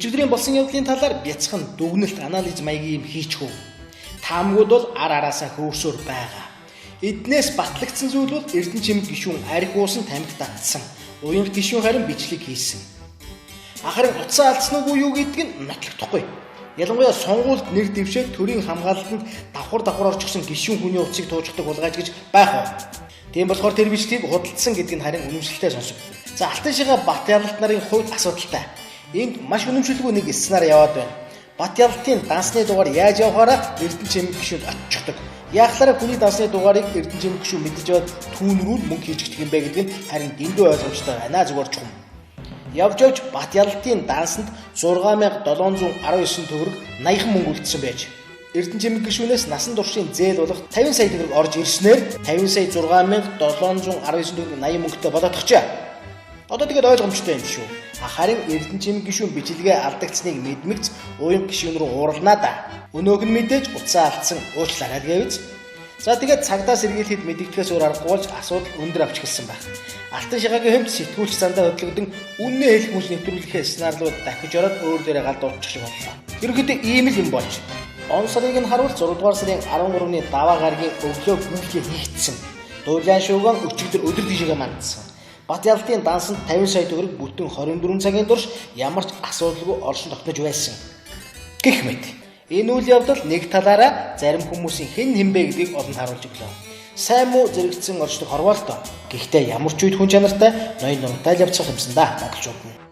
Өчигдрийн болсон явдлын талаар бяцхан дүгнэлт анализ маягийн юм хийчихв. Таамгууд бол ар араасаа хөөрсөөр байгаа. Эднээс батлагдсан зүйл бол Эрдэнэ чимэг гишүүн арх уусан тамхи татсан. Уянх гишүүн харин бичлэг хийсэн. Харин утсаа алдсан уу юу гэдг нь нотлогдохгүй. Ялангуяа сонгуульд нэр дэвшээд төрийн хамгаалалтанд давхар орчихсон гишүүн хүний утсыг тууждаг булгааж гэж байх уу. Тийм болохоор тэр бичлэгийг худалдсан гэдэг нь харин үнэмшилтэй сонсогдсон. За Алтан шигээ Бат Ялалт нарын хувьд асуудалтай. Энд маш үнэмшилгүй нэг сценаар яваад байна. Бат Ялалтын дансны дугаар яаж явахаараа Эрдэнэ чимэг гишүүнд оччихдог. Яахлаараа хүний дансны дугаарыг Эрдэнэ чимэг гишүүн мэдэж аваад түүнрүү мөнгө хийжигдэх юм бэ гэдэг нь харин дэндүү ойлгомжтой байна зүгээр чухам. Явж Бат Ялалтын дансанд 6719 төгрөг 80 мөнгө үлдсэн байж. Эрдэнэ чимэг гишүүнээс насан туршийн зээл болох 50 сая төгрөг орж ирснээр 50 сая 6719 төгрөг 80 мөнгөтэй болоодохчаа. Одоо тэгээд ойлгомжтой юм шүү. Харин Эрдэнэ чимэг гишүүн бичлэгээ алдагдсныг мэдмэгц уян гишүүн рүү уурлнаа да. Өнөөх нь мэдээж утсаа алдсан уучлаарай гэвч. За тэгээд цагдаа сэргийлэхэд мэдэгдэхээс өөр аргагүй болж асуудал өндөр авч эхэлсэн байна. Алтан шигагийн хувьд сэтгүүлч зандаа хөдөлгдөн үннээ хэлэх мөч нэвтрүүлэхээ сценарлууд дахиж ороод өөр дээрээ гал дуудчих шиг боллоо. Ерөнхийдөө ийм л юм болж. Он сарыг нь харуул 6 дугаар сарын 13-ны даваа гарагийн өглөө гүйлгээ хийгдсэн. Дуулаан шууган өчигдөр өдөр тийшээ мандсан. Бат Ялалтын дансанд 50 сая төгрөг бүтэн 24 цагийн турш ямар ч асуудалгүй оршин тогтнож байсан. Гэх мэт. Энэ үйл явдал нэг талаараа зарим хүмүүсийн хэн хэмбэ гэдгийг олонд харуулж өглөө. Сайн муу зэрэгцсэн орчдог хорвоолтой. Гэхдээ ямар ч үед хүн чанартай ноён нурмтай л явцах юмсан да. Баталж өгнө.